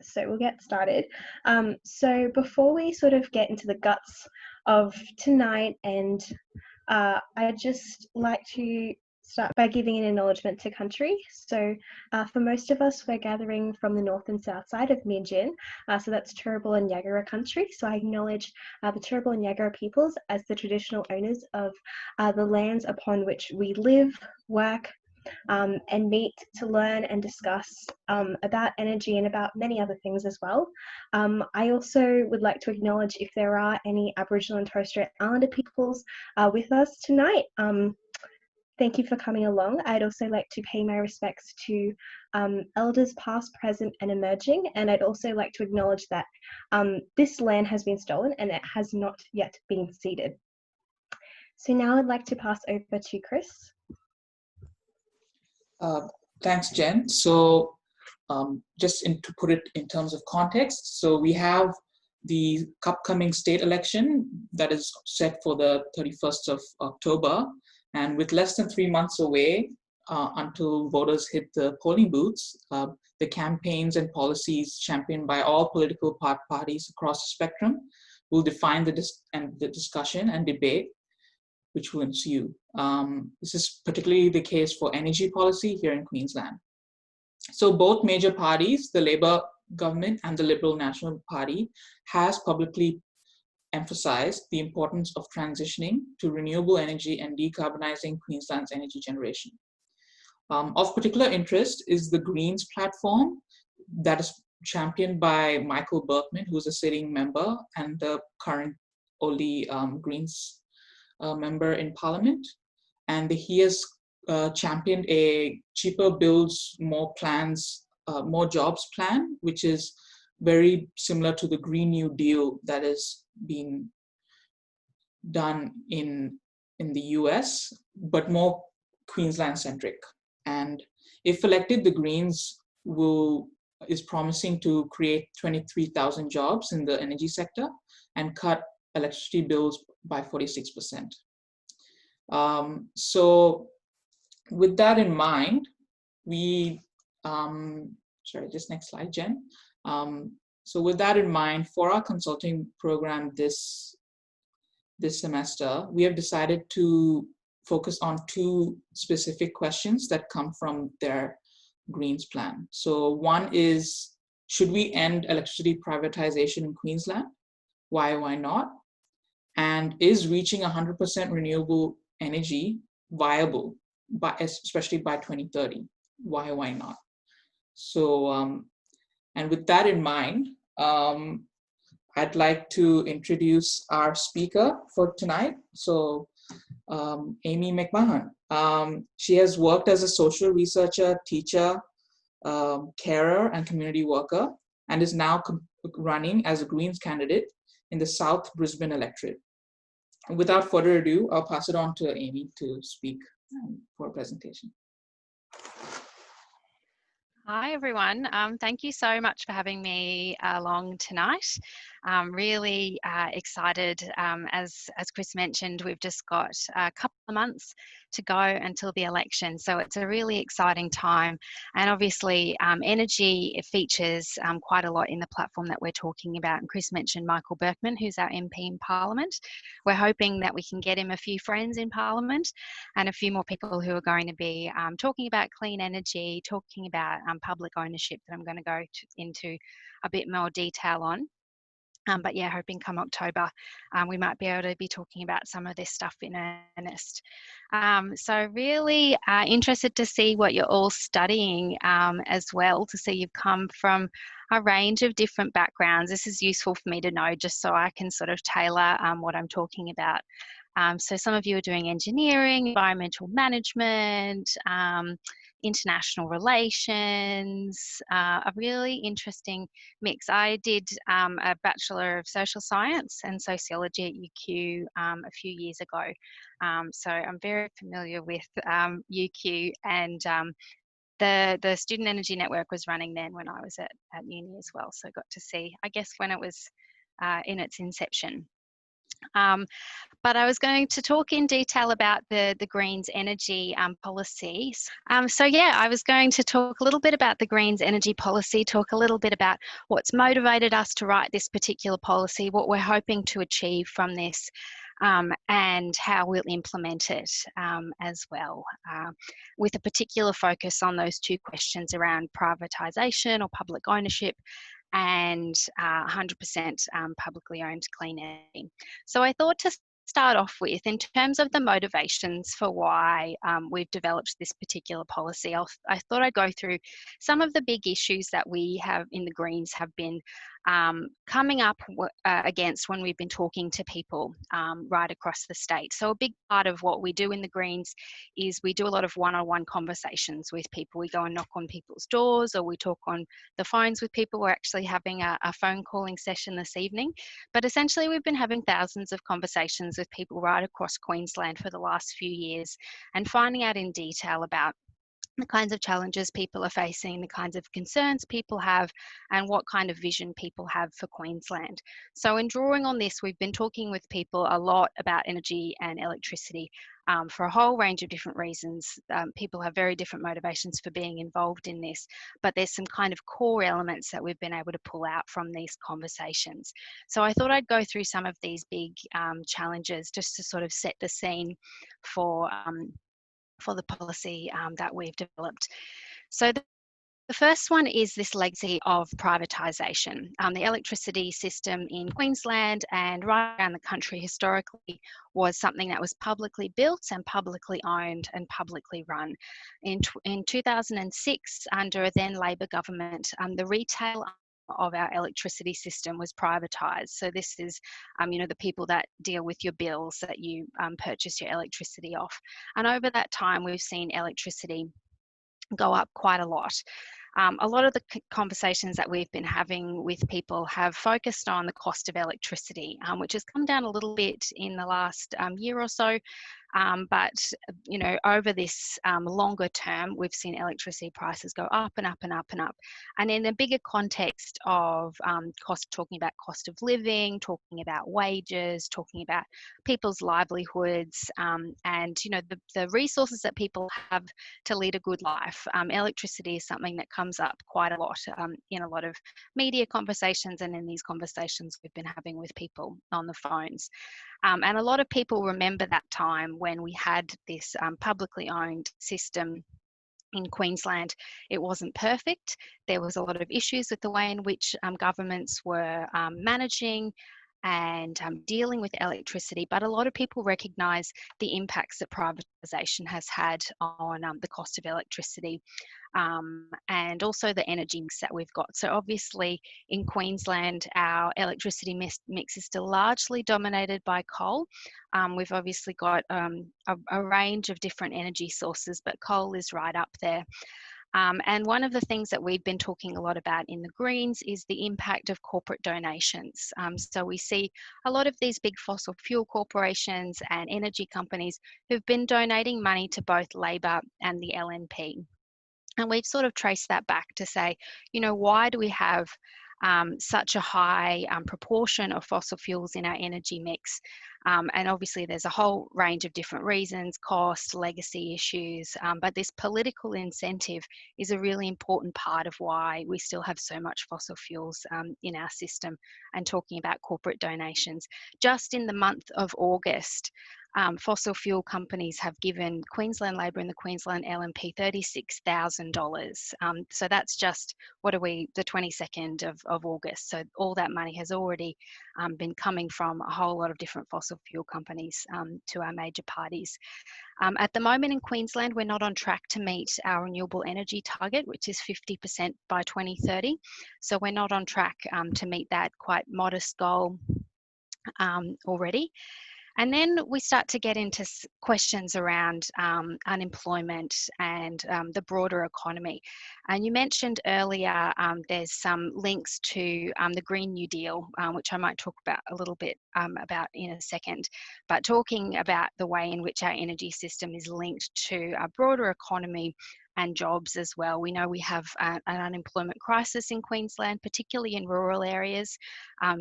So we'll get started. So before we sort of get into the guts of tonight, and I'd just like to start by giving an acknowledgement to country. So for most of us, we're gathering from the north and south side of Meanjin. So that's Turrabal and Yuggera country. So I acknowledge the Turrabal and Yuggera peoples as the traditional owners of the lands upon which we live, work, and meet to learn and discuss about energy and about many other things as well. I also would like to acknowledge if there are any Aboriginal and Torres Strait Islander peoples with us tonight. Thank you for coming along. I'd also like to pay my respects to elders past, present and emerging, and I'd also like to acknowledge that this land has been stolen and it has not yet been ceded. So now I'd like to pass over to Chris. Thanks, Jen. So just to put it in terms of context, so we have the upcoming state election that is set for the 31st of October. And with less than 3 months away until voters hit the polling booths, the campaigns and policies championed by all political parties across the spectrum will define the discussion and debate which will ensue. This is particularly the case for energy policy here in Queensland. So both major parties, the Labor government and the Liberal National Party, has publicly emphasized the importance of transitioning to renewable energy and decarbonizing Queensland's energy generation. Of particular interest is the Greens platform that is championed by Michael Berkman, who is a sitting member and the current only Greens member in Parliament. And he has championed a cheaper builds, more plans, more jobs plan, which is very similar to the Green New Deal that is being done in the US, but more Queensland centric. And if elected, the Greens is promising to create 23,000 jobs in the energy sector and cut electricity bills by 46%. So with that in mind, sorry, just next slide, Jen. So with that in mind, for our consulting program this semester, we have decided to focus on 2 specific questions that come from their Greens plan. So one is, should we end electricity privatization in Queensland? Why not? And is reaching 100% renewable energy viable, especially by 2030? Why not? So, and with that in mind, I'd like to introduce our speaker for tonight. So, Amy McMahon. She has worked as a social researcher, teacher, carer, and community worker, and is now running as a Greens candidate in the South Brisbane electorate. And without further ado, I'll pass it on to Amy to speak for a presentation. Hi everyone, thank you so much for having me along tonight. Really excited, as Chris mentioned, we've just got a couple of months to go until the election, so it's a really exciting time. And obviously energy features quite a lot in the platform that we're talking about, and Chris mentioned Michael Berkman, who's our MP in Parliament. We're hoping that we can get him a few friends in Parliament and a few more people who are going to be talking about clean energy, talking about public ownership, that I'm going to go into a bit more detail on. But yeah, hoping come October, we might be able to be talking about some of this stuff in earnest. So really interested to see what you're all studying as well, to see you've come from a range of different backgrounds. This is useful for me to know, just so I can sort of tailor what I'm talking about. So some of you are doing engineering, environmental management, international relations, a really interesting mix. I did a Bachelor of Social Science and Sociology at UQ a few years ago. So I'm very familiar with UQ, and the Student Energy Network was running then when I was at uni as well. So got to see, I guess, when it was in its inception. But I was going to talk in detail about the Greens energy policy. So yeah, I was going to talk a little bit about the Greens energy policy, talk a little bit about what's motivated us to write this particular policy, what we're hoping to achieve from this, and how we'll implement it as well, with a particular focus on those two questions around privatisation or public ownership and 100% publicly owned clean energy. So I thought to start off with, in terms of the motivations for why we've developed this particular policy, I thought I'd go through some of the big issues that we have in the Greens have been coming up against when we've been talking to people right across the state. So a big part of what we do in the Greens is we do a lot of one-on-one conversations with people. We go and knock on people's doors, or we talk on the phones with people. We're actually having a phone calling session this evening. But essentially, we've been having thousands of conversations with people right across Queensland for the last few years and finding out in detail about the kinds of challenges people are facing, the kinds of concerns people have, and what kind of vision people have for Queensland. So in drawing on this, we've been talking with people a lot about energy and electricity for a whole range of different reasons. People have very different motivations for being involved in this, but there's some kind of core elements that we've been able to pull out from these conversations. So I thought I'd go through some of these big challenges just to sort of set the scene for the policy that we've developed. So the first one is this legacy of privatisation. The electricity system in Queensland and right around the country historically was something that was publicly built and publicly owned and publicly run. In 2006, under a then Labor government, the retail of our electricity system was privatised. So this is, the people that deal with your bills that you purchase your electricity off. And over that time, we've seen electricity go up quite a lot. A lot of the conversations that we've been having with people have focused on the cost of electricity, which has come down a little bit in the last year or so. But over this longer term, we've seen electricity prices go up and up and up and up. And in a bigger context of talking about cost of living, talking about wages, talking about people's livelihoods, and the resources that people have to lead a good life. Electricity is something that comes up quite a lot in a lot of media conversations and in these conversations we've been having with people on the phones. And a lot of people remember that time when we had this publicly owned system in Queensland. It wasn't perfect. There was a lot of issues with the way in which governments were managing and dealing with electricity, but a lot of people recognise the impacts that privatisation has had on the cost of electricity, and also the energy mix that we've got. So obviously in Queensland, our electricity mix is still largely dominated by coal. We've obviously got a range of different energy sources, but coal is right up there. And one of the things that we've been talking a lot about in the Greens is the impact of corporate donations. So we see a lot of these big fossil fuel corporations and energy companies who've been donating money to both Labor and the LNP. And we've sort of traced that back to say, why do we have such a high proportion of fossil fuels in our energy mix? And obviously there's a whole range of different reasons, cost, legacy issues, but this political incentive is a really important part of why we still have so much fossil fuels in our system. And talking about corporate donations, just in the month of August, fossil fuel companies have given Queensland Labor and the Queensland LNP $36,000. So that's just, the 22nd of August. So all that money has already been coming from a whole lot of different fossil fuel companies to our major parties. At the moment in Queensland, we're not on track to meet our renewable energy target, which is 50% by 2030. So we're not on track to meet that quite modest goal already. And then we start to get into questions around unemployment and the broader economy. And you mentioned earlier there's some links to the Green New Deal, which I might talk about a little bit about in a second, but talking about the way in which our energy system is linked to a broader economy and jobs as well. We know we have an unemployment crisis in Queensland, particularly in rural areas.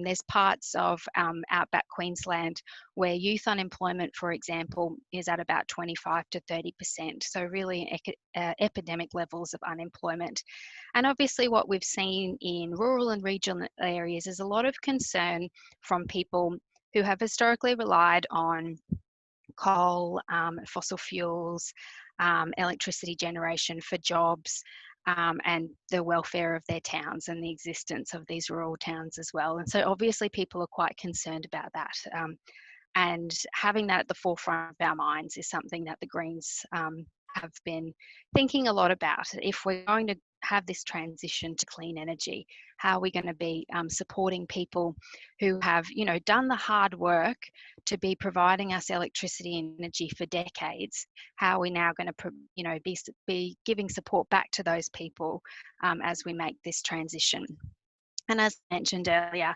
There's parts of outback Queensland where youth unemployment, for example, is at about 25 to 30%. So really epidemic levels of unemployment. And obviously what we've seen in rural and regional areas is a lot of concern from people who have historically relied on coal, fossil fuels, electricity generation for jobs, and the welfare of their towns and the existence of these rural towns as well. And so obviously people are quite concerned about that. And having that at the forefront of our minds is something that the Greens have been thinking a lot about. If we're going to have this transition to clean energy, how are we going to be supporting people who have, done the hard work to be providing us electricity and energy for decades? How are we now going to, be giving support back to those people as we make this transition? And as mentioned earlier,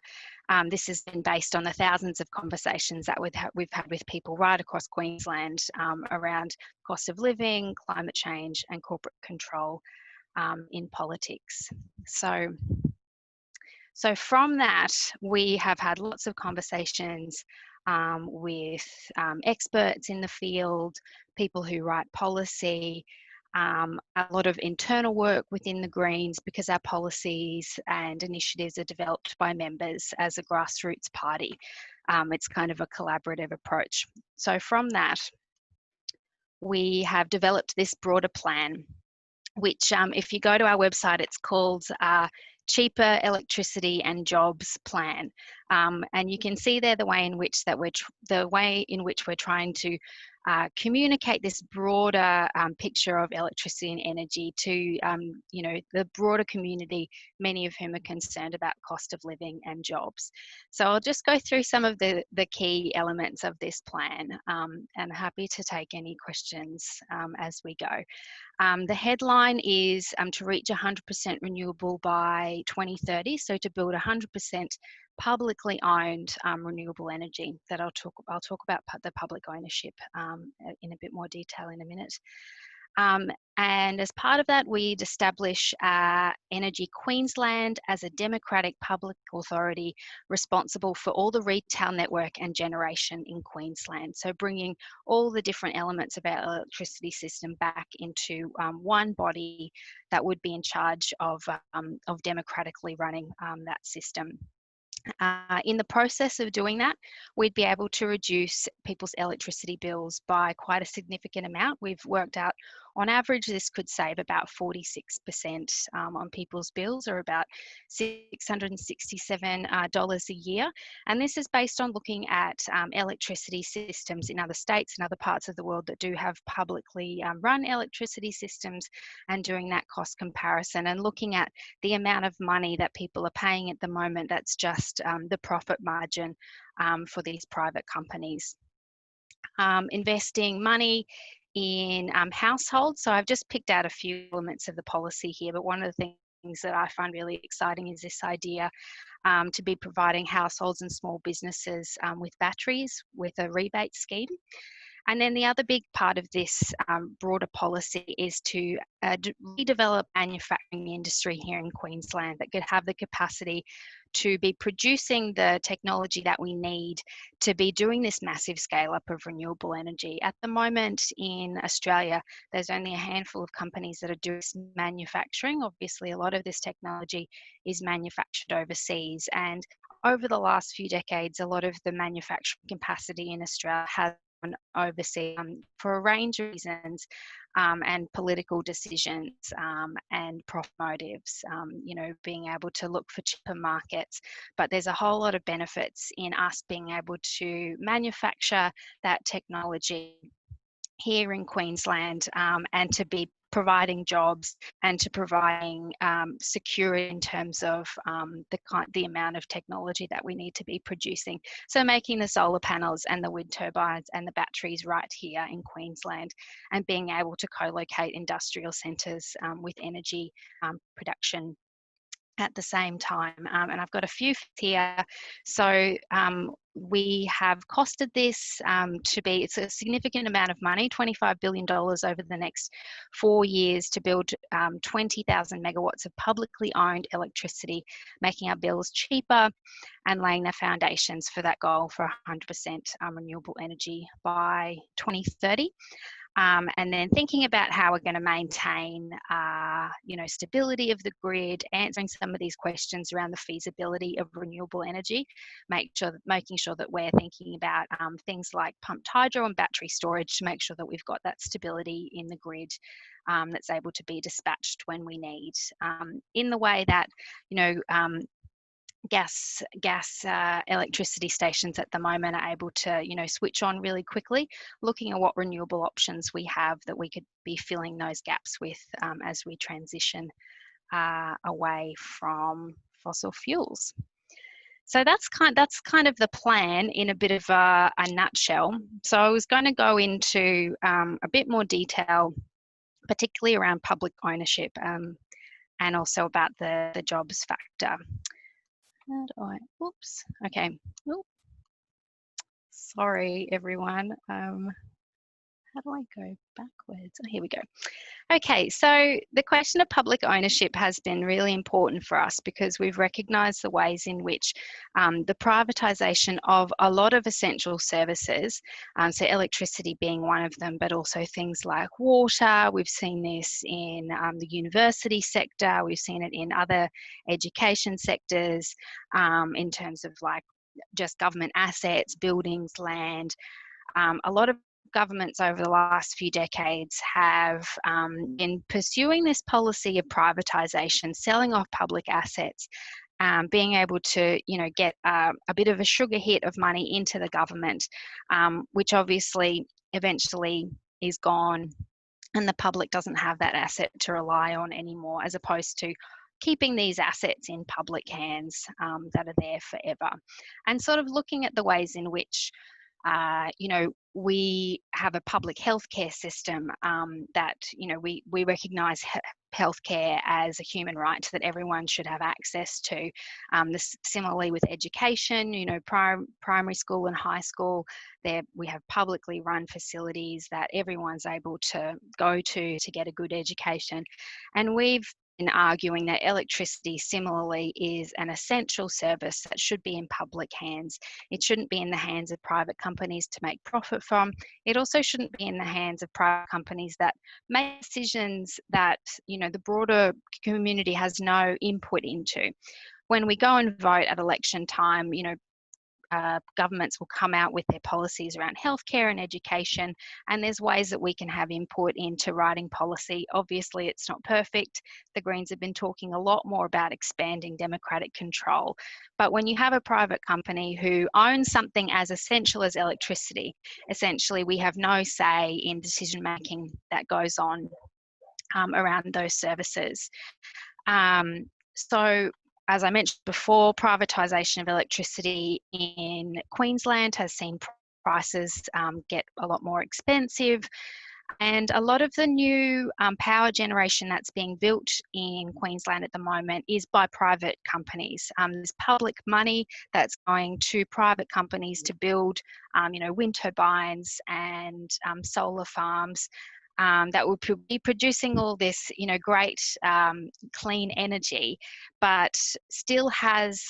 this has been based on the thousands of conversations that we've had with people right across Queensland around cost of living, climate change, and corporate control in politics. So from that, we have had lots of conversations with experts in the field, people who write policy, a lot of internal work within the Greens, because our policies and initiatives are developed by members as a grassroots party. It's kind of a collaborative approach. So from that, we have developed this broader plan, which if you go to our website, it's called Cheaper Electricity and Jobs Plan, and you can see there the way in which we're trying to communicate this broader picture of electricity and energy to the broader community, many of whom are concerned about cost of living and jobs. So I'll just go through some of the key elements of this plan, and happy to take any questions as we go. The headline is to reach 100% renewable by 2030, so to build 100% publicly owned renewable energy. That I'll talk about the public ownership in a bit more detail in a minute. And as part of that, we'd establish Energy Queensland as a democratic public authority responsible for all the retail network and generation in Queensland. So bringing all the different elements of our electricity system back into one body that would be in charge of democratically running that system. In the process of doing that, we'd be able to reduce people's electricity bills by quite a significant amount. We've worked out, on average, this could save about 46% on people's bills, or about $667 a year. And this is based on looking at electricity systems in other states and other parts of the world that do have publicly run electricity systems, and doing that cost comparison and looking at the amount of money that people are paying at the moment. That's just the profit margin for these private companies. Investing money in households. So I've just picked out a few elements of the policy here, but one of the things that I find really exciting is this idea to be providing households and small businesses with batteries with a rebate scheme. And then the other big part of this broader policy is to redevelop manufacturing industry here in Queensland that could have the capacity to be producing the technology that we need to be doing this massive scale up of renewable energy. At the moment in Australia, there's only a handful of companies that are doing this manufacturing. Obviously, a lot of this technology is manufactured overseas. And over the last few decades, a lot of the manufacturing capacity in Australia has overseas for a range of reasons, and political decisions and profit motives, being able to look for cheaper markets. But there's a whole lot of benefits in us being able to manufacture that technology here in Queensland, and to be providing jobs and to providing security in terms of the amount of technology that we need to be producing. So making the solar panels and the wind turbines and the batteries right here in Queensland, and being able to co-locate industrial centres with energy production at the same time. And I've got a few here. So we have costed this to be, it's a significant amount of money, $25 billion over the next 4 years to build 20,000 megawatts of publicly owned electricity, making our bills cheaper and laying the foundations for that goal for 100% renewable energy by 2030. And then thinking about how we're going to maintain, stability of the grid, answering some of these questions around the feasibility of renewable energy, making sure that we're thinking about things like pumped hydro and battery storage to make sure that we've got that stability in the grid that's able to be dispatched when we need. In the way that, gas electricity stations at the moment are able to switch on really quickly, looking at what renewable options we have that we could be filling those gaps with as we transition away from fossil fuels. So that's kind of the plan in a bit of a nutshell. So I was going to go into a bit more detail, particularly around public ownership and also about the jobs factor. How do I, oops, okay. Oop. Sorry, everyone. How do I go backwards? Oh, here we go. Okay, so the question of public ownership has been really important for us because we've recognised the ways in which the privatisation of a lot of essential services, so electricity being one of them, but also things like water. We've seen this in the university sector. We've seen it in other education sectors in terms of like just government assets, buildings, land. A lot of governments over the last few decades have been pursuing this policy of privatisation, selling off public assets, being able to, get a bit of a sugar hit of money into the government, which obviously eventually is gone, and the public doesn't have that asset to rely on anymore, as opposed to keeping these assets in public hands that are there forever. And sort of looking at the ways in which we have a public healthcare system that, we recognise healthcare as a human right that everyone should have access to. Similarly with education, primary school and high school, we have publicly run facilities that everyone's able to go to get a good education. And we've in arguing that electricity similarly is an essential service that should be in public hands. It shouldn't be in the hands of private companies to make profit from. It also shouldn't be in the hands of private companies that make decisions that, the broader community has no input into. When we go and vote at election time, governments will come out with their policies around healthcare and education, and there's ways that we can have input into writing policy. Obviously, it's not perfect. The Greens have been talking a lot more about expanding democratic control. But when you have a private company who owns something as essential as electricity, essentially we have no say in decision making that goes on around those services. So as I mentioned before, privatisation of electricity in Queensland has seen prices get a lot more expensive. And a lot of the new power generation that's being built in Queensland at the moment is by private companies. There's public money that's going to private companies to build, wind turbines and solar farms. That will be producing all this, great clean energy, but still has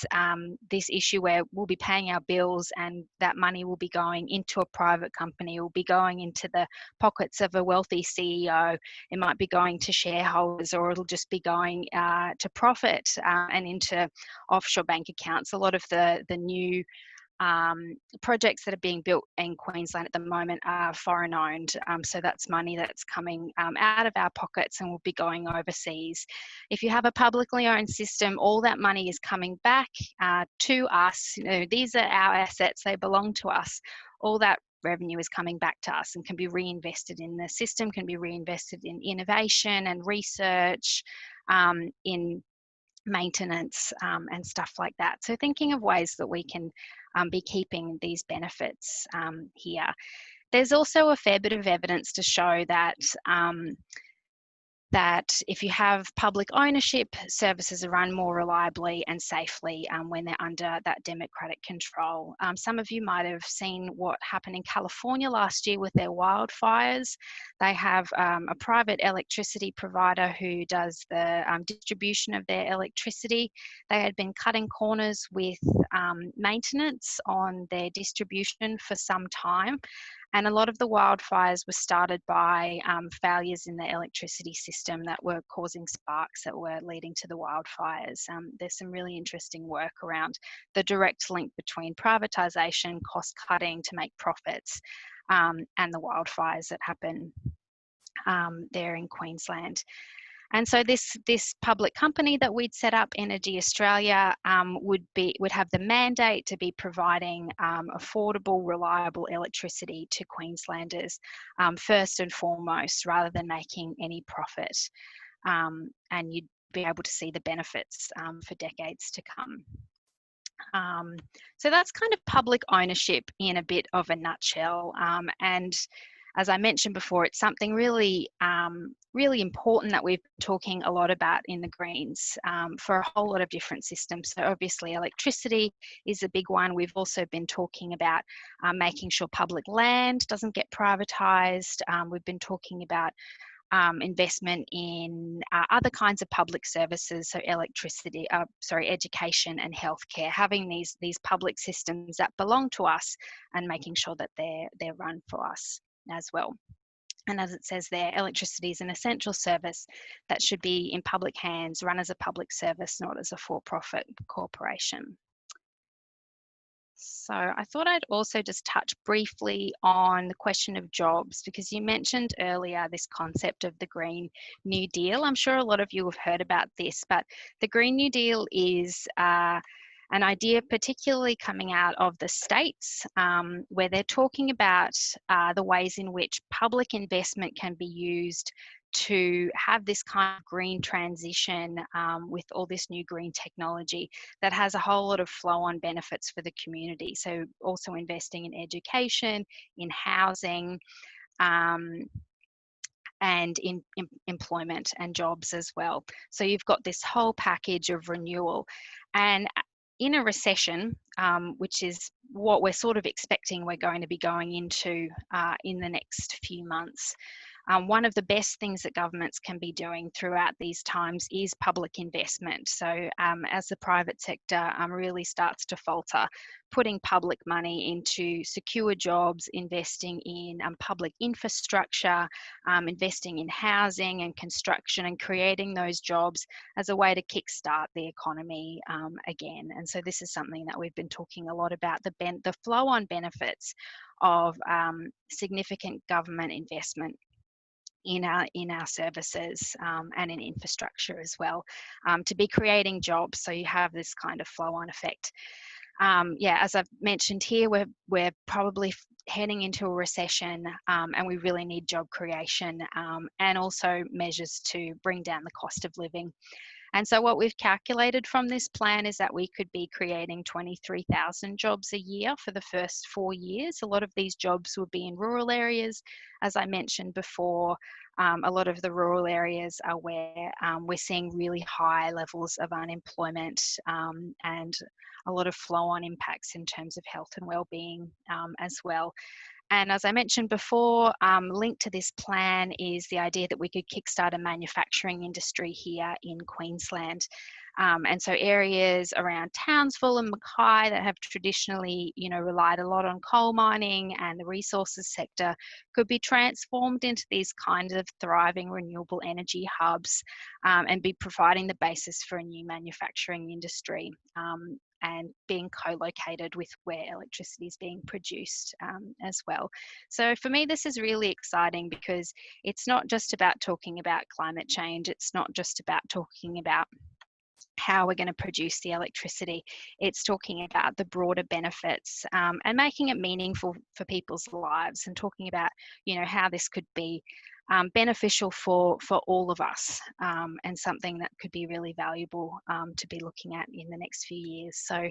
this issue where we'll be paying our bills and that money will be going into a private company, it will be going into the pockets of a wealthy CEO, it might be going to shareholders, or it'll just be going to profit and into offshore bank accounts. A lot of the new projects that are being built in Queensland at the moment are foreign owned, so that's money that's coming out of our pockets and will be going overseas. If you have a publicly owned system, all that money is coming back to us. These are our assets, they belong to us. All that revenue is coming back to us and can be reinvested in the system, can be reinvested in innovation and research, in maintenance and stuff like that. So thinking of ways that we can be keeping these benefits here. There's also a fair bit of evidence to show that that if you have public ownership, services are run more reliably and safely when they're under that democratic control. Some of you might have seen what happened in California last year with their wildfires. They have a private electricity provider who does the distribution of their electricity. They had been cutting corners with maintenance on their distribution for some time. And a lot of the wildfires were started by failures in the electricity system that were causing sparks that were leading to the wildfires. There's some really interesting work around the direct link between privatisation, cost cutting to make profits, and the wildfires that happen there in Queensland. And so this public company that we'd set up, Energy Australia, would have the mandate to be providing affordable, reliable electricity to Queenslanders first and foremost, rather than making any profit. And you'd be able to see the benefits for decades to come. So that's kind of public ownership in a bit of a nutshell. And as I mentioned before, it's something really, really important that we've been talking a lot about in the Greens for a whole lot of different systems. So obviously electricity is a big one. We've also been talking about making sure public land doesn't get privatised. We've been talking about investment in other kinds of public services, so education and healthcare, having these public systems that belong to us and making sure that they're run for us as well. And as it says there, electricity is an essential service that should be in public hands, run as a public service, not as a for-profit corporation. So I thought I'd also just touch briefly on the question of jobs, because you mentioned earlier this concept of the Green New Deal. I'm sure a lot of you have heard about this, but the Green New Deal is an idea particularly coming out of the States, where they're talking about the ways in which public investment can be used to have this kind of green transition with all this new green technology that has a whole lot of flow-on benefits for the community. So also investing in education, in housing, and in employment and jobs as well. So you've got this whole package of renewal. And in a recession, which is what we're sort of expecting we're going to be going into in the next few months, one of the best things that governments can be doing throughout these times is public investment. So as the private sector really starts to falter, putting public money into secure jobs, investing in public infrastructure, investing in housing and construction, and creating those jobs as a way to kickstart the economy again. And so this is something that we've been talking a lot about, the flow-on benefits of significant government investment in our services and in infrastructure as well, to be creating jobs, so you have this kind of flow-on effect. Yeah, as I've mentioned here, we're probably heading into a recession, and we really need job creation and also measures to bring down the cost of living. And so what we've calculated from this plan is that we could be creating 23,000 jobs a year for the first 4 years. A lot of these jobs would be in rural areas. As I mentioned before, a lot of the rural areas are where we're seeing really high levels of unemployment and a lot of flow-on impacts in terms of health and well-being as well. And as I mentioned before, linked to this plan is the idea that we could kickstart a manufacturing industry here in Queensland. And so areas around Townsville and Mackay that have traditionally, relied a lot on coal mining and the resources sector could be transformed into these kinds of thriving renewable energy hubs and be providing the basis for a new manufacturing industry. And being co-located with where electricity is being produced as well. So for me, this is really exciting because it's not just about talking about climate change. It's not just about talking about how we're going to produce the electricity. It's talking about the broader benefits and making it meaningful for people's lives, and talking about, how this could be beneficial for all of us, and something that could be really valuable to be looking at in the next few years. So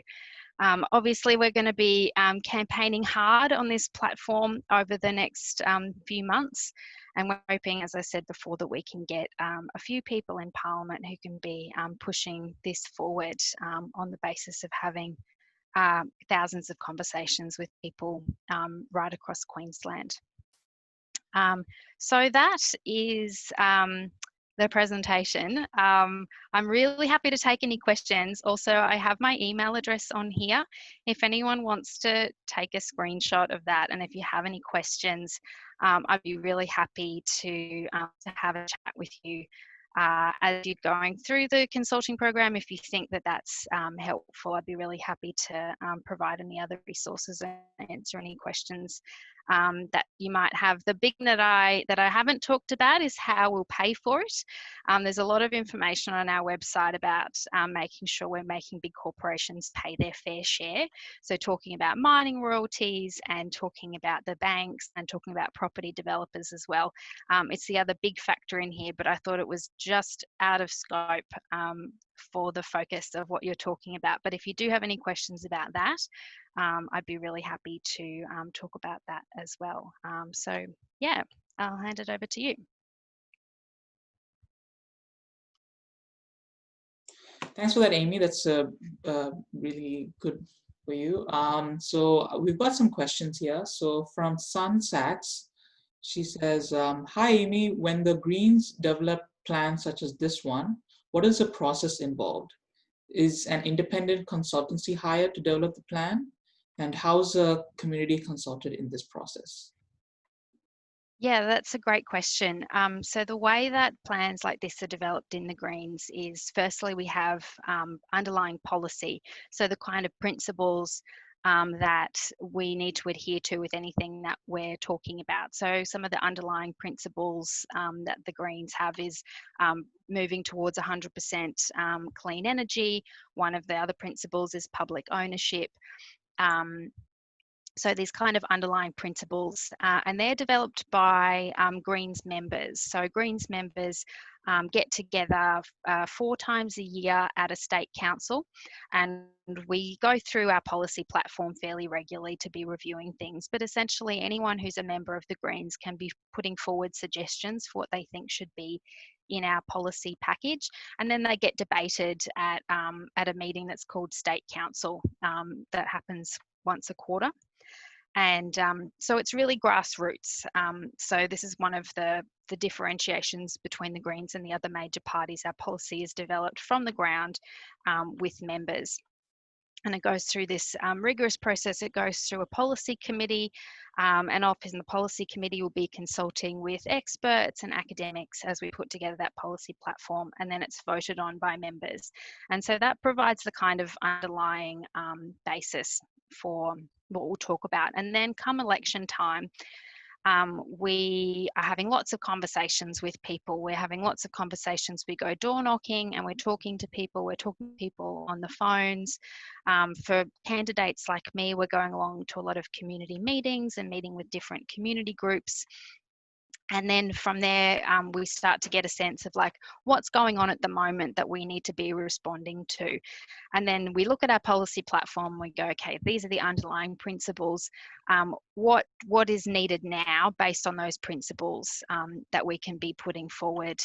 obviously we're going to be campaigning hard on this platform over the next few months, and we're hoping, as I said before, that we can get a few people in Parliament who can be pushing this forward on the basis of having thousands of conversations with people right across Queensland. So that is the presentation. I'm really happy to take any questions. Also, I have my email address on here. If anyone wants to take a screenshot of that, and if you have any questions, I'd be really happy to have a chat with you as you're going through the consulting program. If you think that that's helpful, I'd be really happy to provide any other resources and answer any questions that you might have. The big that I haven't talked about is how we'll pay for it. There's a lot of information on our website about making sure we're making big corporations pay their fair share. So talking about mining royalties and talking about the banks and talking about property developers as well. It's the other big factor in here, but I thought it was just out of scope for the focus of what you're talking about. But if you do have any questions about that, I'd be really happy to talk about that as well. So yeah, I'll hand it over to you. Thanks for that, Amy. That's really good for you. So we've got some questions here. So from Sun Sachs, she says, hi, Amy, when the Greens develop plans such as this one, what is the process involved? Is an independent consultancy hired to develop the plan? And how's the community consulted in this process? Yeah, that's a great question. So the way that plans like this are developed in the Greens is, firstly, we have underlying policy. So the kind of principles that we need to adhere to with anything that we're talking about. So some of the underlying principles that the Greens have is moving towards 100% clean energy. One of the other principles is public ownership. So these kind of underlying principles, and they're developed by Greens members. So Greens members get together 4 times a year at a state council, and we go through our policy platform fairly regularly to be reviewing things. But essentially anyone who's a member of the Greens can be putting forward suggestions for what they think should be in our policy package, and then they get debated at a meeting that's called State Council that happens once a quarter. And so it's really grassroots. So this is one of the differentiations between the Greens and the other major parties. Our policy is developed from the ground with members. And it goes through this rigorous process. It goes through a policy committee, and often the policy committee will be consulting with experts and academics as we put together that policy platform, and then it's voted on by members. And so that provides the kind of underlying basis for what we'll talk about. And then come election time, we are having lots of conversations with people. We're having lots of conversations. We go door knocking and we're talking to people. We're talking to people on the phones. For candidates like me, we're going along to a lot of community meetings and meeting with different community groups. And then from there, we start to get a sense of like what's going on at the moment that we need to be responding to. And then we look at our policy platform, we go, okay, these are the underlying principles. What is needed now based on those principles that we can be putting forward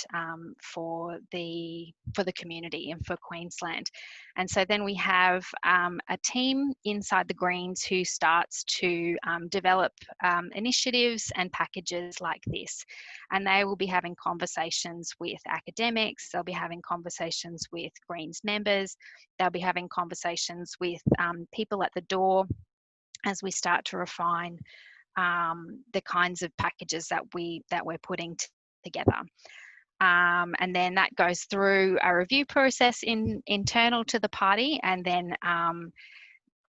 for the community and for Queensland. And so then we have a team inside the Greens who starts to develop initiatives and packages like this. And they will be having conversations with academics, they'll be having conversations with Greens members, they'll be having conversations with people at the door as we start to refine the kinds of packages that we're putting together. And then that goes through a review process internal to the party, and then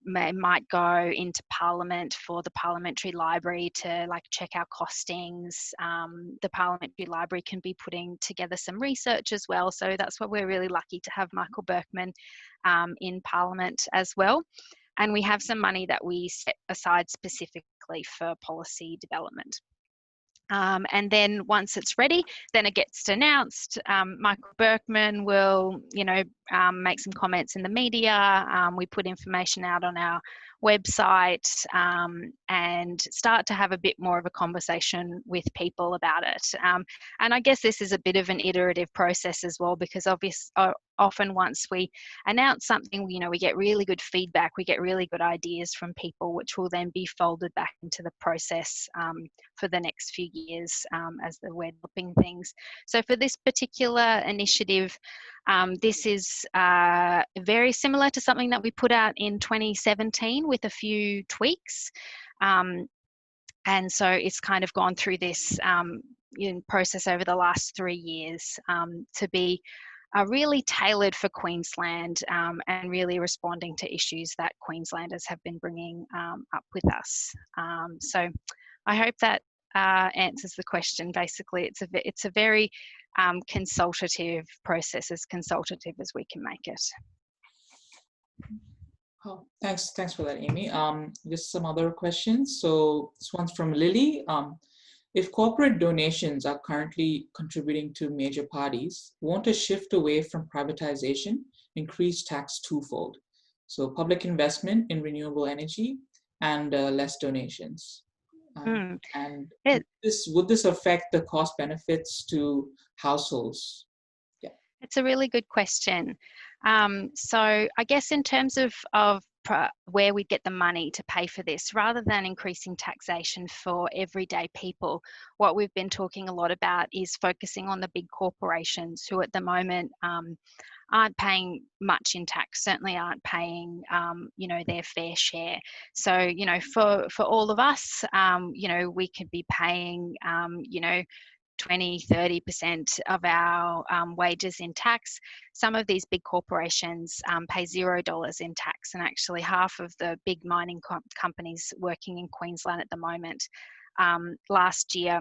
might go into Parliament for the Parliamentary Library to like check our costings. The Parliamentary Library can be putting together some research as well. So that's what we're really lucky to have Michael Berkman in Parliament as well. And we have some money that we set aside specifically for policy development. And then once it's ready, then it gets announced. Michael Berkman will, make some comments in the media. We put information out on our website and start to have a bit more of a conversation with people about it. And I guess this is a bit of an iterative process as well, because often once we announce something, we get really good feedback, we get really good ideas from people, which will then be folded back into the process for the next few years as we're developing things. So for this particular initiative, this is very similar to something that we put out in 2017 with a few tweaks. And so it's kind of gone through this process over the last 3 years to be really tailored for Queensland and really responding to issues that Queenslanders have been bringing up with us. So I hope that answers the question. Basically, it's a very consultative process, as consultative as we can make it. Oh, thanks for that, Amy. Just some other questions. So this one's from Lily. If corporate donations are currently contributing to major parties, won't a shift away from privatization increase tax twofold? So public investment in renewable energy and less donations. And would this affect the cost benefits to households? Yeah, it's a really good question. So I guess in terms of where we get the money to pay for this, rather than increasing taxation for everyday people, what we've been talking a lot about is focusing on the big corporations who at the moment aren't paying much in tax, certainly aren't paying, their fair share. So, for all of us, we could be paying, 20-30% of our wages in tax. Some of these big corporations pay $0 in tax, and actually half of the big mining companies working in Queensland at the moment last year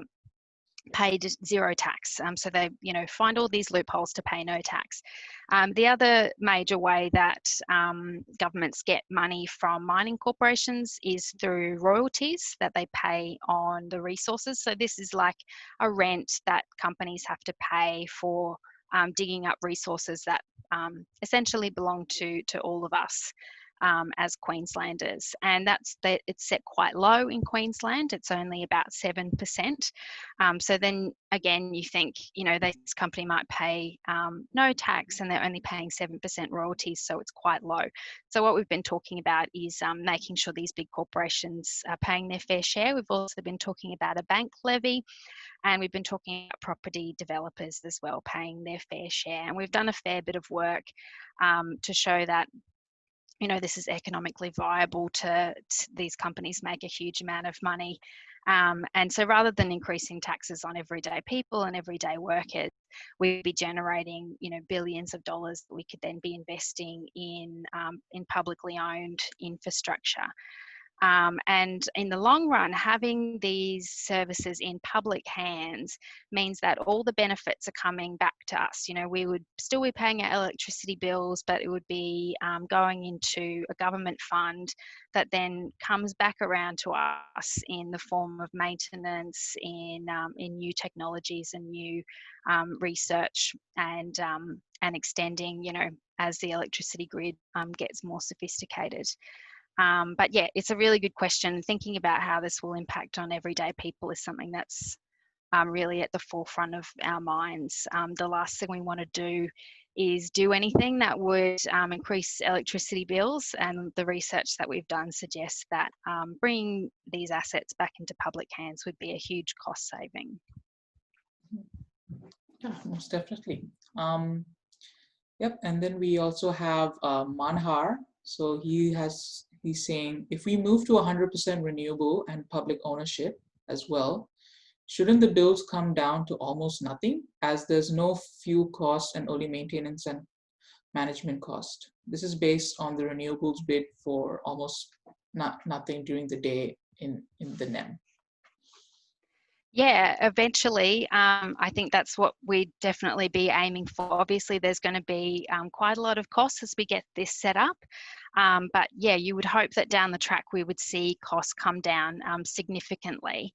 paid zero tax. So they, find all these loopholes to pay no tax. The other major way that governments get money from mining corporations is through royalties that they pay on the resources. So this is like a rent that companies have to pay for digging up resources that essentially belong to all of us. As Queenslanders, and it's set quite low in Queensland. It's only about 7%. So then again, you think, this company might pay no tax, and they're only paying 7% royalties, so it's quite low. So what we've been talking about is making sure these big corporations are paying their fair share. We've also been talking about a bank levy, and we've been talking about property developers as well paying their fair share. And we've done a fair bit of work to show that this is economically viable to these companies make a huge amount of money. And so rather than increasing taxes on everyday people and everyday workers, we'd be generating, billions of dollars that we could then be investing in publicly owned infrastructure. And in the long run, having these services in public hands means that all the benefits are coming back to us. We would still be paying our electricity bills, but it would be going into a government fund that then comes back around to us in the form of maintenance, in new technologies and new research, and extending, as the electricity grid gets more sophisticated. But yeah, it's a really good question. Thinking about how this will impact on everyday people is something that's really at the forefront of our minds. The last thing we want to do is do anything that would increase electricity bills, and the research that we've done suggests that bringing these assets back into public hands would be a huge cost saving. Yeah, most definitely. Yep, and then we also have Manhar. So he's saying, if we move to 100% renewable and public ownership as well, shouldn't the bills come down to almost nothing, as there's no fuel cost and only maintenance and management cost? This is based on the renewables bid for almost nothing during the day in the NEM. Yeah, eventually, I think that's what we'd definitely be aiming for. Obviously, there's going to be quite a lot of costs as we get this set up. But yeah, you would hope that down the track we would see costs come down significantly.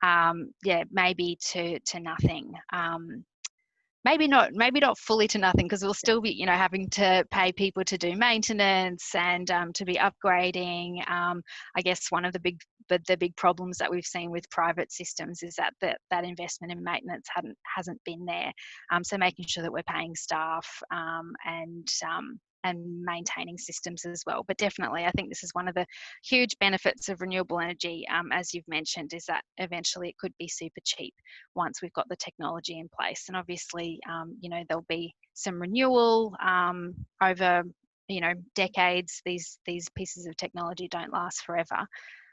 yeah, maybe to nothing. Maybe not fully to nothing, because we'll still be, having to pay people to do maintenance and to be upgrading. I guess one of the big problems that we've seen with private systems is that investment in maintenance hasn't been there. So making sure that we're paying staff and maintaining systems as well. But definitely, I think this is one of the huge benefits of renewable energy, as you've mentioned, is that eventually it could be super cheap once we've got the technology in place. And obviously, there'll be some renewal over, decades. These pieces of technology don't last forever.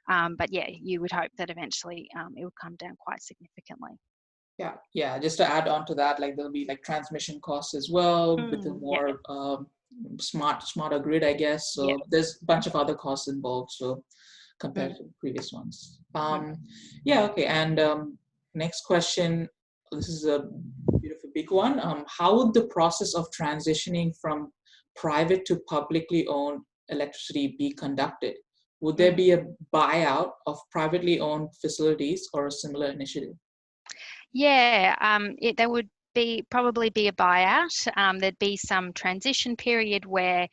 But yeah, you would hope that eventually it would come down quite significantly. Yeah. Just to add on to that, like there'll be like transmission costs as well with the more smarter grid, I guess. So there's a bunch of other costs involved. So compared to previous ones. Okay. And next question. This is a bit of a big one. How would the process of transitioning from private to publicly owned electricity be conducted? Would there be a buyout of privately owned facilities or a similar initiative? Yeah, there would probably be a buyout. There'd be some transition period where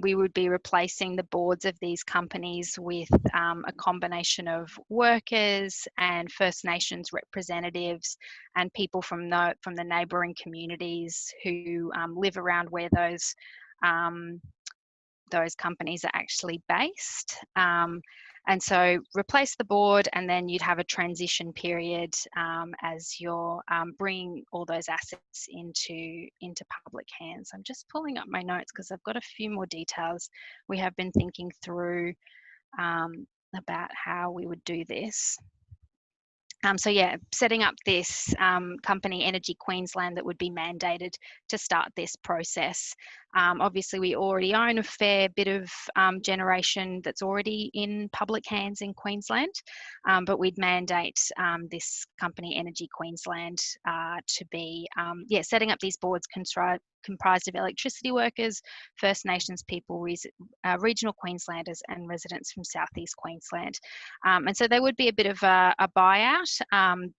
we would be replacing the boards of these companies with a combination of workers and First Nations representatives and people from the neighbouring communities who live around where those companies are actually based. And so replace the board, and then you'd have a transition period as you're bringing all those assets into public hands. I'm just pulling up my notes because I've got a few more details we have been thinking through about how we would do this. So yeah, setting up this company, Energy Queensland, that would be mandated to start this process. Obviously, we already own a fair bit of generation that's already in public hands in Queensland, but we'd mandate this company, Energy Queensland, to be setting up these boards comprised of electricity workers, First Nations people, regional Queenslanders, and residents from southeast Queensland. And so there would be a bit of a buyout,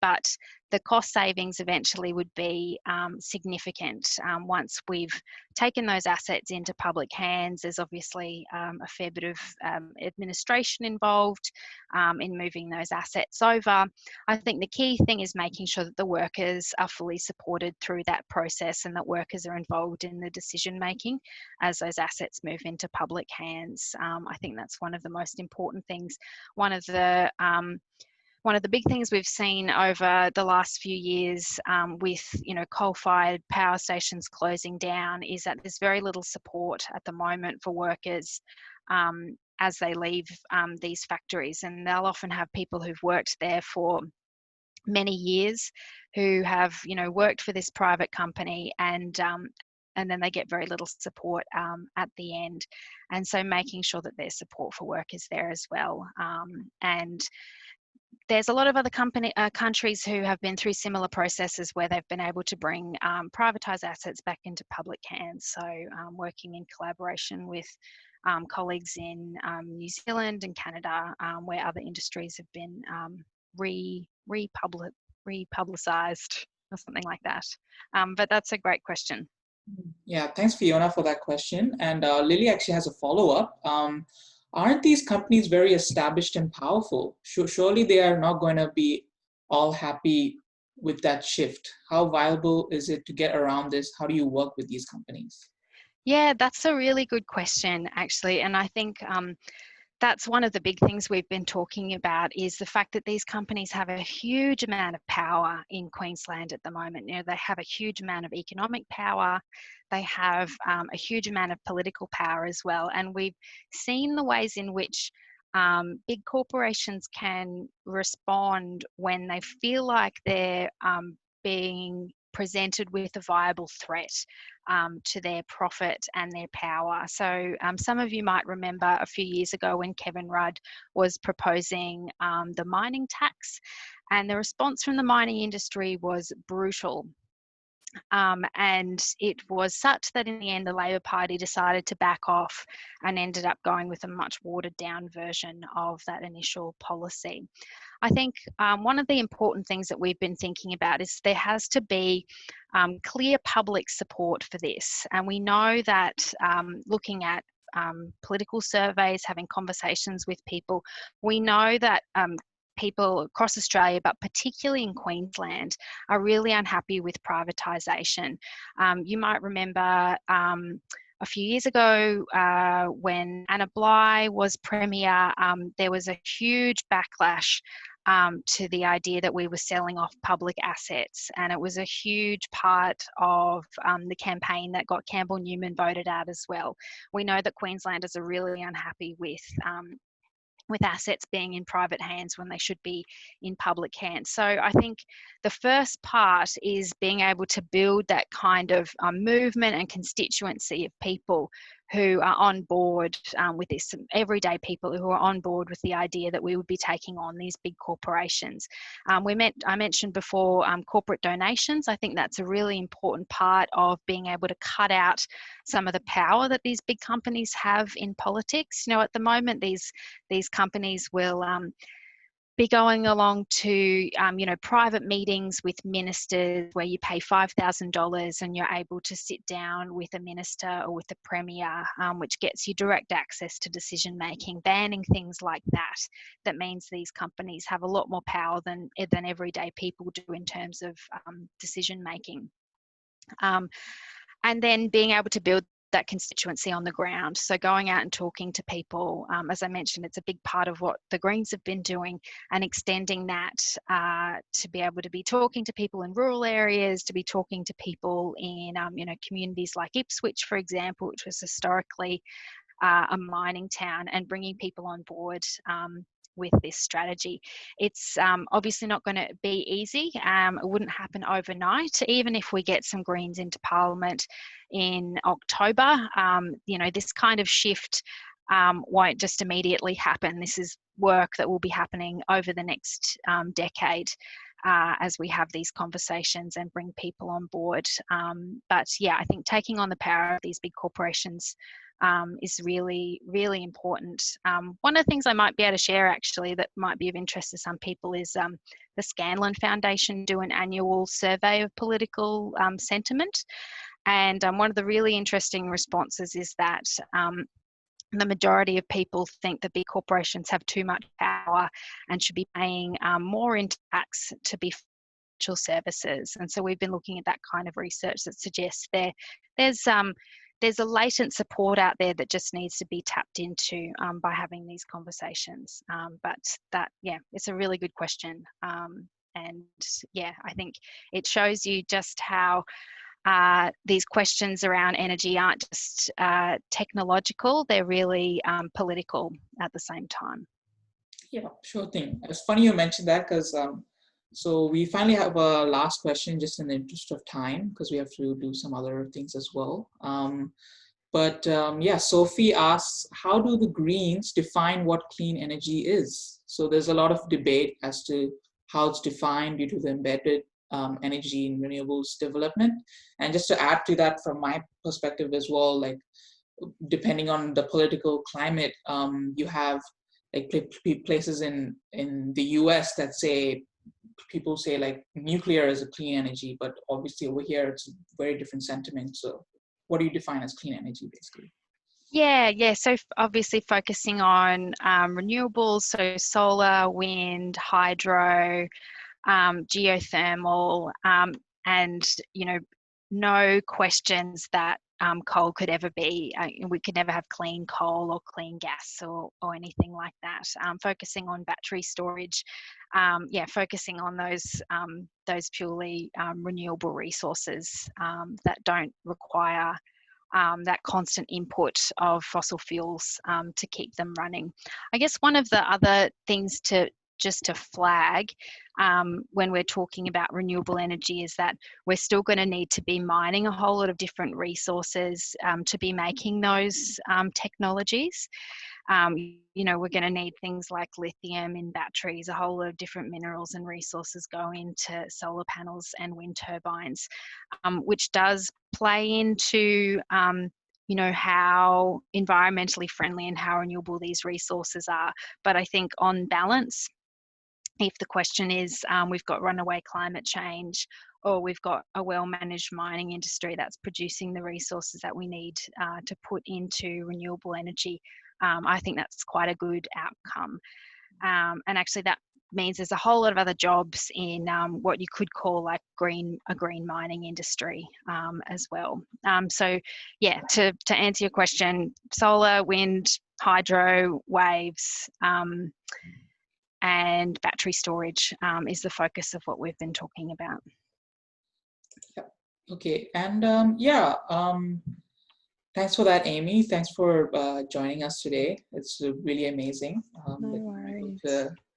but the cost savings eventually would be significant. Once we've taken those assets into public hands, there's obviously a fair bit of administration involved in moving those assets over. I think the key thing is making sure that the workers are fully supported through that process and that workers are involved in the decision making as those assets move into public hands. I think that's one of the most important things. One of the big things we've seen over the last few years with coal-fired power stations closing down is that there's very little support at the moment for workers as they leave these factories, and they'll often have people who've worked there for many years who have worked for this private company, and then they get very little support at the end. And so making sure that there's support for workers there as well. And there's a lot of other countries who have been through similar processes where they've been able to bring privatised assets back into public hands. So working in collaboration with colleagues in New Zealand and Canada, where other industries have been republicised or something like that. But that's a great question. Yeah, thanks Fiona for that question. And Lily actually has a follow-up. Aren't these companies very established and powerful? Surely they are not going to be all happy with that shift. How viable is it to get around this? How do you work with these companies? Yeah, that's a really good question, actually. And I think that's one of the big things we've been talking about is the fact that these companies have a huge amount of power in Queensland at the moment. They have a huge amount of economic power. They have a huge amount of political power as well. And we've seen the ways in which big corporations can respond when they feel like they're being presented with a viable threat to their profit and their power. So some of you might remember a few years ago when Kevin Rudd was proposing the mining tax, and the response from the mining industry was brutal. And it was such that in the end, the Labor Party decided to back off and ended up going with a much watered down version of that initial policy. I think one of the important things that we've been thinking about is there has to be clear public support for this. And we know that looking at political surveys, having conversations with people, we know that people across Australia, but particularly in Queensland, are really unhappy with privatisation. You might remember a few years ago when Anna Bligh was Premier, there was a huge backlash to the idea that we were selling off public assets, and it was a huge part of the campaign that got Campbell Newman voted out as well. We know that Queenslanders are really unhappy with assets being in private hands when they should be in public hands. So I think the first part is being able to build that kind of movement and constituency of people who are on board with this, everyday people who are on board with the idea that we would be taking on these big corporations. I mentioned before corporate donations. I think that's a really important part of being able to cut out some of the power that these big companies have in politics. You know, at the moment, these companies will be going along to private meetings with ministers where you pay $5,000 and you're able to sit down with a minister or with the premier, which gets you direct access to decision making, banning things like that. That means these companies have a lot more power than everyday people do in terms of decision making. And then being able to build that constituency on the ground. So going out and talking to people, as I mentioned, it's a big part of what the Greens have been doing, and extending that to be able to be talking to people in rural areas, to be talking to people in communities like Ipswich, for example, which was historically a mining town, and bringing people on board with this strategy. It's obviously not going to be easy. It wouldn't happen overnight. Even if we get some Greens into Parliament in October, this kind of shift won't just immediately happen. This is work that will be happening over the next decade as we have these conversations and bring people on board. But yeah, I think taking on the power of these big corporations is really, really important. One of the things I might be able to share actually that might be of interest to some people is the Scanlon Foundation do an annual survey of political sentiment. And one of the really interesting responses is that the majority of people think that big corporations have too much power and should be paying more in tax to be financial services. And so we've been looking at that kind of research that suggests there's a latent support out there that just needs to be tapped into by having these conversations. But that, yeah, it's a really good question. And yeah, I think it shows you just how these questions around energy aren't just technological, they're really political at the same time. Yeah, sure thing. It's funny you mentioned that, because so we finally have a last question just in the interest of time, because we have to do some other things as well. Yeah, Sophie asks, how do the Greens define what clean energy is? So there's a lot of debate as to how it's defined due to the embedded energy and renewables development. And just to add to that from my perspective as well, like depending on the political climate, you have like places in the US that say, people say like nuclear is a clean energy, but obviously over here it's a very different sentiment. So what do you define as clean energy basically? Yeah. So obviously focusing on renewables, so solar, wind, hydro, geothermal, and no questions that coal could ever be, we could never have clean coal or clean gas or anything like that. Focusing on battery storage, focusing on those purely renewable resources that don't require that constant input of fossil fuels to keep them running. I guess one of the other things to flag when we're talking about renewable energy is that we're still going to need to be mining a whole lot of different resources to be making those technologies. you know, we're going to need things like lithium in batteries. A whole lot of different minerals and resources go into solar panels and wind turbines, which does play into you know, how environmentally friendly and how renewable these resources are. But I think on balance, if the question is we've got runaway climate change, or we've got a well-managed mining industry that's producing the resources that we need to put into renewable energy, I think that's quite a good outcome. And actually that means there's a whole lot of other jobs in what you could call like a green mining industry as well. So yeah, to answer your question, solar, wind, hydro, waves, and battery storage is the focus of what we've been talking about. Okay, and thanks for that, Amy. Thanks for joining us today. It's really amazing. No worries.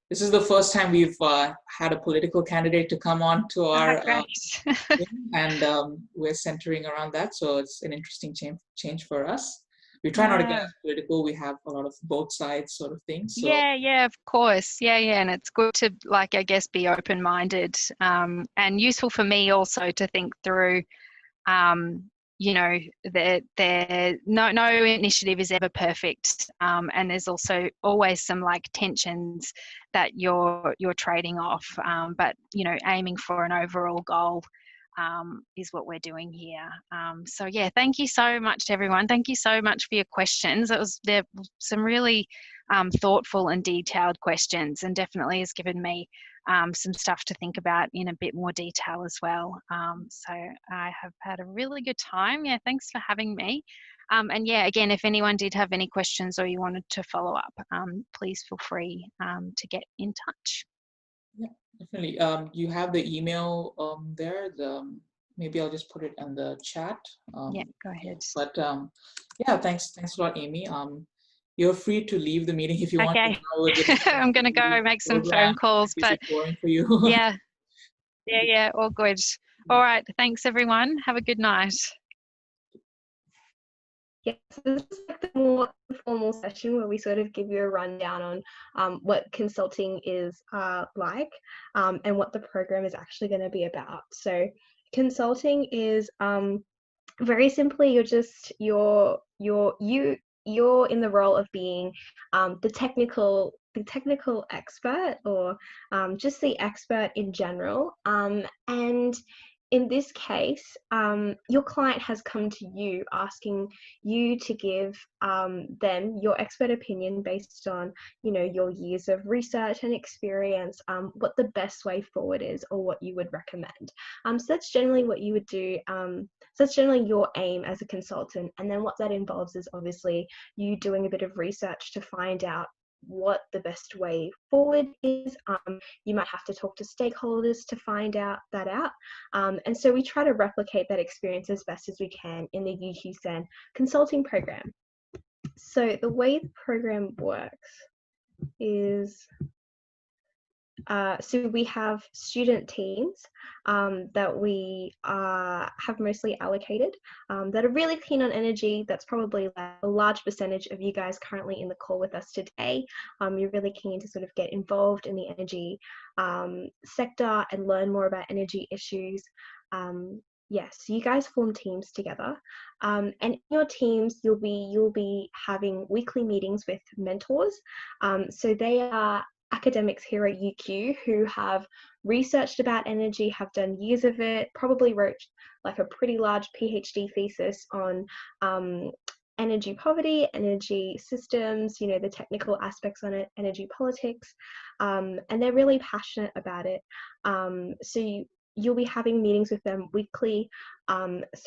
This is the first time we've had a political candidate to come on to our and we're centering around that. So it's an interesting change for us. We try not to get as political. We have a lot of both sides sort of things. So. Yeah, of course. Yeah, and it's good to, like, I guess, be open-minded and useful for me also to think through, you know, no initiative is ever perfect, and there's also always some like tensions that you're trading off, but you know, aiming for an overall goal is what we're doing here. So yeah, thank you so much to everyone. Thank you so much for your questions. There were some really thoughtful and detailed questions, and definitely has given me some stuff to think about in a bit more detail as well. So I have had a really good time. Yeah, thanks for having me. And yeah, again, if anyone did have any questions or you wanted to follow up, please feel free to get in touch. Yeah, definitely. You have the email there. Maybe I'll just put it in the chat. Yeah, go ahead. But yeah, thanks a lot, Amy. You're free to leave the meeting if you want. Okay. I'm going to go make some phone calls, but for you. yeah, all good. All right, thanks everyone. Have a good night. Yes, this is like the more formal session where we sort of give you a rundown on what consulting is like and what the program is actually going to be about. So consulting is very simply you're in the role of being the technical expert, or just the expert in general, and in this case, your client has come to you asking you to give them your expert opinion based on, you know, your years of research and experience, what the best way forward is, or what you would recommend. So that's generally what you would do. So that's generally your aim as a consultant. And then what that involves is obviously you doing a bit of research to find out what the best way forward is. You might have to talk to stakeholders to find out. And so we try to replicate that experience as best as we can in the UQ-SEN consulting program. So the way the program works is, so we have student teams that we have mostly allocated that are really keen on energy. That's probably a large percentage of you guys currently in the call with us today. You're really keen to sort of get involved in the energy sector and learn more about energy issues. Yes, you guys form teams together, and in your teams you'll be having weekly meetings with mentors. So they are academics here at UQ who have researched about energy, have done years of it, probably wrote like a pretty large PhD thesis on energy poverty, energy systems, you know, the technical aspects on it, energy politics, and they're really passionate about it. So you'll be having meetings with them weekly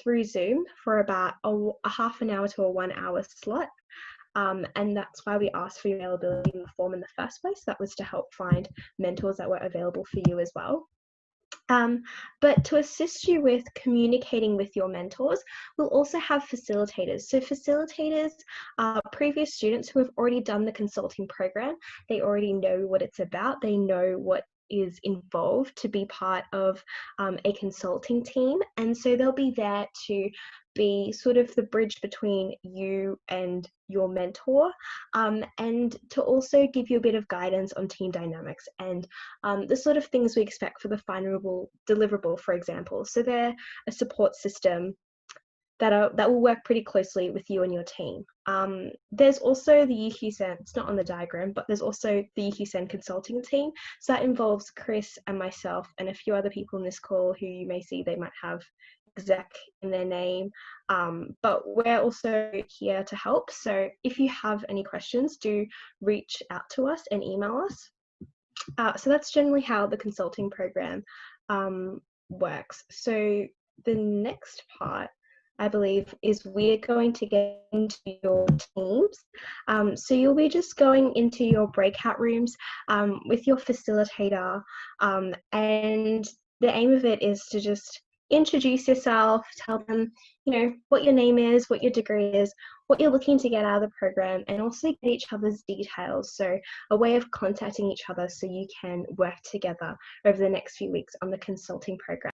through Zoom for about a half an hour to a 1 hour slot. And that's why we asked for your availability in the form in the first place. That was to help find mentors that were available for you as well. But to assist you with communicating with your mentors, we'll also have facilitators. So facilitators are previous students who have already done the consulting program. They already know what it's about. They know what is involved to be part of a consulting team, and so they'll be there to be sort of the bridge between you and your mentor, and to also give you a bit of guidance on team dynamics and the sort of things we expect for the final deliverable, for example. So they're a support system that will work pretty closely with you and your team. There's also the UQSEN, it's not on the diagram, but there's also the UQSEN consulting team. So that involves Chris and myself and a few other people in this call who you may see they might have exec in their name, but we're also here to help. So if you have any questions, do reach out to us and email us. So that's generally how the consulting program works. So the next part, I believe, is we're going to get into your teams. So you'll be just going into your breakout rooms with your facilitator, and the aim of it is to just introduce yourself, tell them, what your name is, what your degree is, what you're looking to get out of the program, and also get each other's details. So a way of contacting each other so you can work together over the next few weeks on the consulting program.